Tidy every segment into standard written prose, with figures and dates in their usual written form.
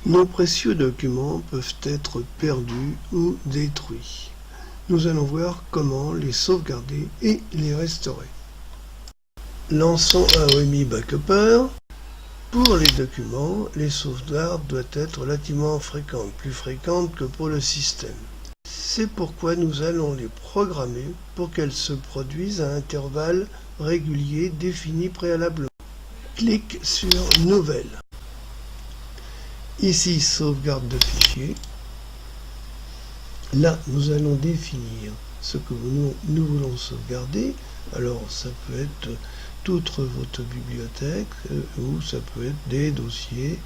Nos précieux documents peuvent être perdus ou détruits. Nous allons voir comment les sauvegarder et les restaurer. Lançons AOMI Backupper. Pour les documents, les sauvegardes doivent être relativement fréquentes, plus fréquentes que pour le système. C'est pourquoi nous allons les programmer pour qu'elles se produisent à intervalles réguliers définis préalablement. Clique sur Nouvelle. Ici, sauvegarde de fichier. Là, nous allons définir ce que nous voulons sauvegarder. Alors, ça peut être toute votre bibliothèque ou ça peut être des dossiers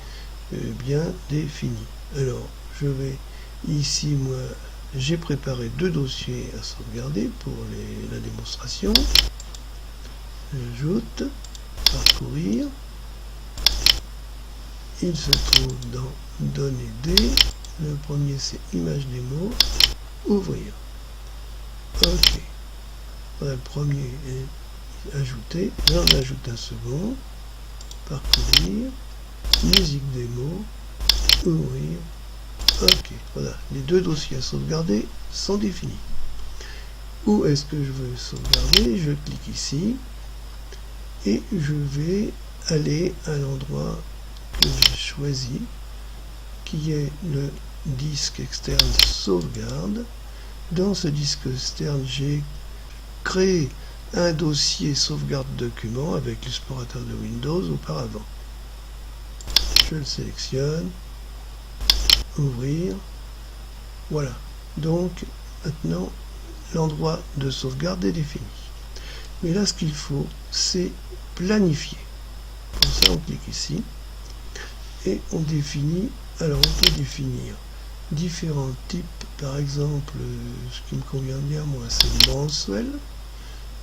bien définis. Alors, je vais ici, moi, j'ai préparé 2 dossiers à sauvegarder pour la démonstration. J'ajoute, parcourir. Il se trouve dans Données D. Le premier c'est Image démo. Ouvrir. OK. Voilà, le premier est ajouté. J'en ajoute un second. Parcourir. Musique démo. Ouvrir. OK. Voilà. Les 2 dossiers à sauvegarder sont définis. Où est-ce que je veux sauvegarder? Je clique ici. Et je vais aller à l'endroit que j'ai choisi, qui est le disque externe sauvegarde. Dans ce disque externe, j'ai créé un dossier sauvegarde document avec l'explorateur de Windows auparavant. Je le sélectionne, ouvrir. Voilà. Donc maintenant, l'endroit de sauvegarde est défini. Mais là, ce qu'il faut, c'est planifier. Pour ça, on clique ici. Et on définit, alors on peut définir différents types, par exemple, ce qui me convient bien moi c'est mensuel,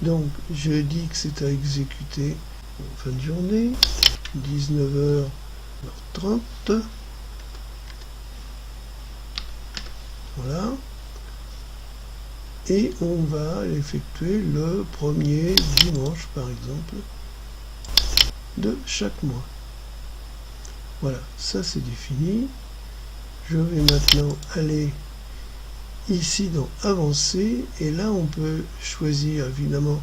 donc je dis que c'est à exécuter en fin de journée, 19h30, voilà, et on va l'effectuer le premier dimanche par exemple de chaque mois. Voilà, ça c'est défini. Je vais maintenant aller ici dans Avancer et là on peut choisir évidemment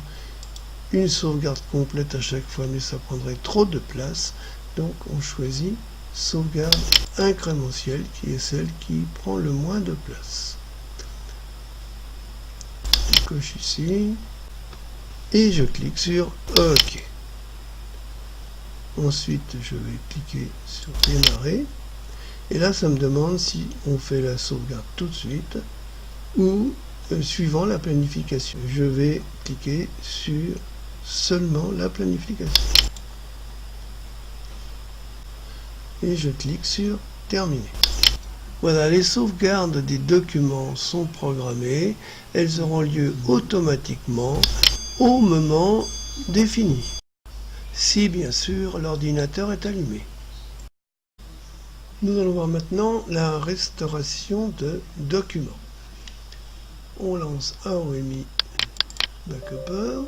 une sauvegarde complète à chaque fois, mais ça prendrait trop de place. Donc on choisit sauvegarde incrémentielle qui est celle qui prend le moins de place. Je coche ici et je clique sur OK. Ensuite, je vais cliquer sur Démarrer. Et là, ça me demande si on fait la sauvegarde tout de suite ou suivant la planification. Je vais cliquer sur seulement la planification. Et je clique sur Terminer. Voilà, les sauvegardes des documents sont programmées. Elles auront lieu automatiquement au moment défini. Si bien sûr l'ordinateur est allumé. Nous allons voir maintenant la restauration de documents. On lance AOMI Backupper.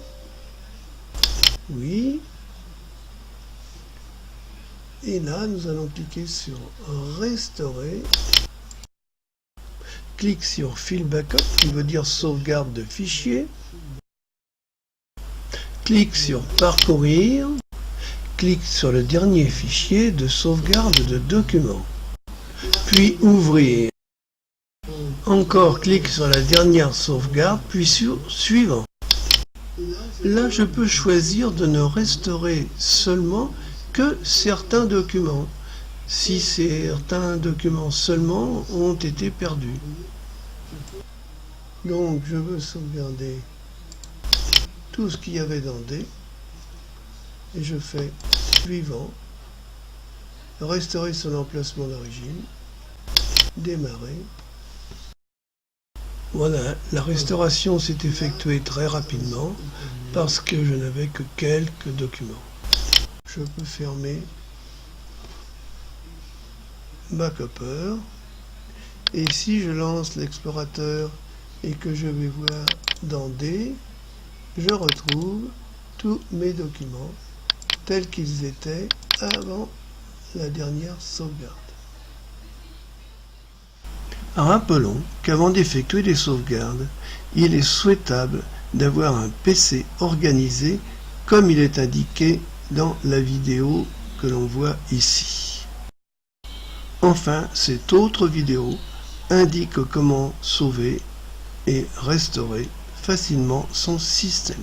Oui. Et là, nous allons cliquer sur Restaurer. Clique sur File Backup, qui veut dire sauvegarde de fichier. Clique sur Parcourir. Clique sur le dernier fichier de sauvegarde de documents. Puis Ouvrir. Encore clique sur la dernière sauvegarde, puis sur Suivant. Là, je peux choisir de ne restaurer seulement que certains documents, si certains documents seulement ont été perdus. Donc, je veux sauvegarder tout ce qu'il y avait dans D. Et je fais Suivant, restaurer son emplacement d'origine, démarrer. Voilà, la restauration s'est effectuée très rapidement parce que je n'avais que quelques documents. Je peux fermer Backupper. Et si je lance l'explorateur et que je vais voir dans D, je retrouve tous mes documents tels qu'ils étaient avant la dernière sauvegarde. Rappelons qu'avant d'effectuer les sauvegardes, il est souhaitable d'avoir un PC organisé comme il est indiqué dans la vidéo que l'on voit ici. Enfin, cette autre vidéo indique comment sauver et restaurer facilement son système.